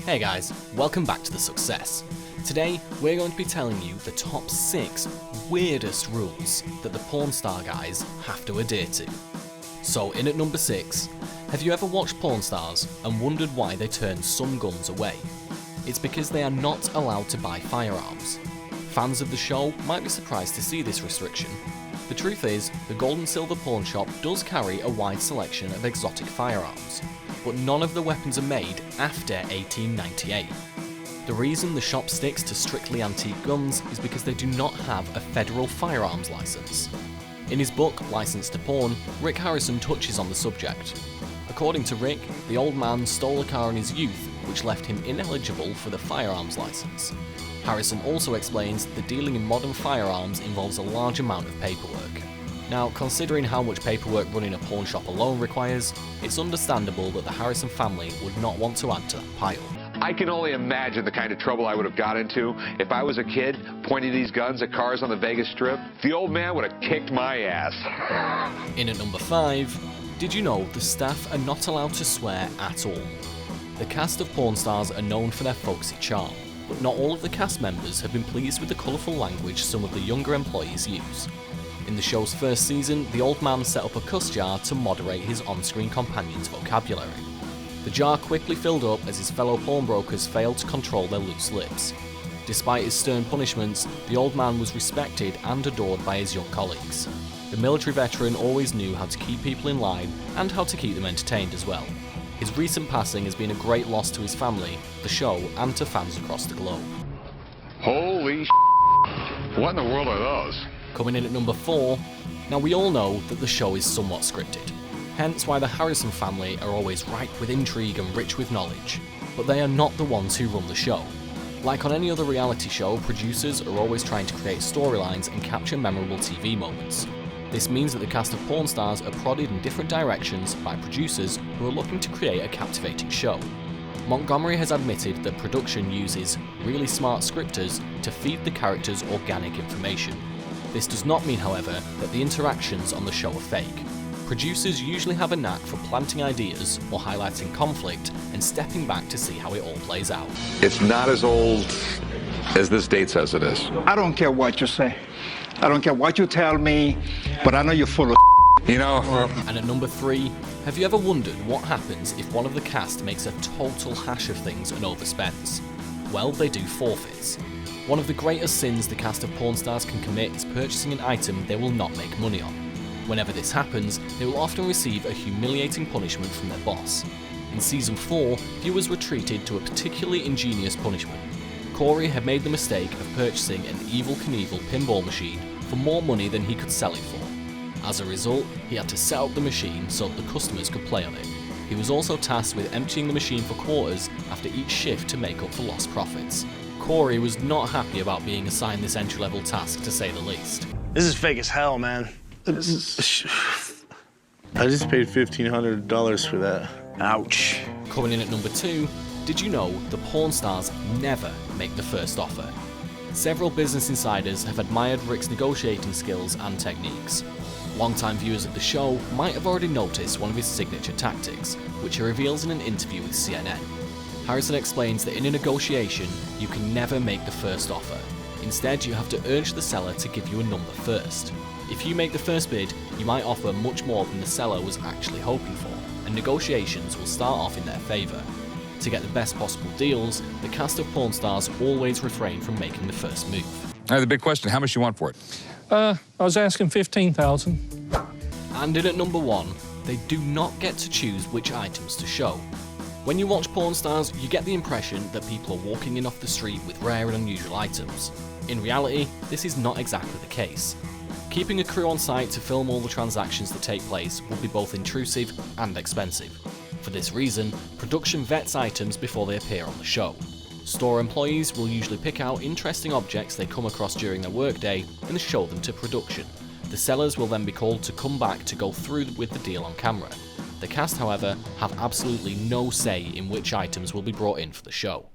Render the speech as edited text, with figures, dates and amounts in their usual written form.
Hey guys, welcome back to The Success. Today, we're going to be telling you the top 6 weirdest rules that the porn star guys have to adhere to. So in at number 6, have you ever watched porn stars and wondered why they turn some guns away? It's because they are not allowed to buy firearms. Fans of the show might be surprised to see this restriction. The truth is, the Gold and Silver Pawn Shop does carry a wide selection of exotic firearms, but none of the weapons are made after 1898. The reason the shop sticks to strictly antique guns is because they do not have a federal firearms license. In his book, License to Porn, Rick Harrison touches on the subject. According to Rick, the old man stole a car in his youth, which left him ineligible for the firearms license. Harrison also explains that dealing in modern firearms involves a large amount of paperwork. Now, considering how much paperwork running a pawn shop alone requires, it's understandable that the Harrison family would not want to add to that pile. I can only imagine the kind of trouble I would have got into if I was a kid pointing these guns at cars on the Vegas Strip. The old man would have kicked my ass. In at number 5, did you know the staff are not allowed to swear at all? The cast of porn stars are known for their folksy charm, but not all of the cast members have been pleased with the colourful language some of the younger employees use. In the show's first season, the old man set up a cuss jar to moderate his on-screen companion's vocabulary. The jar quickly filled up as his fellow pawnbrokers failed to control their loose lips. Despite his stern punishments, the old man was respected and adored by his young colleagues. The military veteran always knew how to keep people in line and how to keep them entertained as well. His recent passing has been a great loss to his family, the show, and to fans across the globe. Holy what in the world are those? Coming in at number 4, now we all know that the show is somewhat scripted, hence why the Harrison family are always ripe with intrigue and rich with knowledge, but they are not the ones who run the show. Like on any other reality show, producers are always trying to create storylines and capture memorable TV moments. This means that the cast of porn stars are prodded in different directions by producers who are looking to create a captivating show. Montgomery has admitted that production uses really smart scripters to feed the characters organic information. This does not mean, however, that the interactions on the show are fake. Producers usually have a knack for planting ideas or highlighting conflict and stepping back to see how it all plays out. It's not as old as this date says it is. I don't care what you say. I don't care what you tell me, but I know you're full of You know, And at number 3, have you ever wondered what happens if one of the cast makes a total hash of things and overspends? Well, they do forfeits. One of the greatest sins the cast of porn stars can commit is purchasing an item they will not make money on. Whenever this happens, they will often receive a humiliating punishment from their boss. In season 4, viewers were treated to a particularly ingenious punishment. Corey had made the mistake of purchasing an Evel Knievel pinball machine for more money than he could sell it for. As a result, he had to set up the machine so that the customers could play on it. He was also tasked with emptying the machine for quarters after each shift to make up for lost profits. Corey was not happy about being assigned this entry-level task, to say the least. This is fake as hell, man. I just paid $1,500 for that. Ouch. Coming in at number 2, did you know the porn stars never make the first offer? Several business insiders have admired Rick's negotiating skills and techniques. Longtime viewers of the show might have already noticed one of his signature tactics, which he reveals in an interview with CNN. Harrison explains that in a negotiation, you can never make the first offer. Instead, you have to urge the seller to give you a number first. If you make the first bid, you might offer much more than the seller was actually hoping for, and negotiations will start off in their favour. To get the best possible deals, the cast of porn stars always refrain from making the first move. Now the big question, how much you want for it? I was asking $15,000. And in at number 1, they do not get to choose which items to show. When you watch porn stars, you get the impression that people are walking in off the street with rare and unusual items. In reality, this is not exactly the case. Keeping a crew on site to film all the transactions that take place will be both intrusive and expensive. For this reason, production vets items before they appear on the show. Store employees will usually pick out interesting objects they come across during their workday and show them to production. The sellers will then be called to come back to go through with the deal on camera. The cast, however, have absolutely no say in which items will be brought in for the show.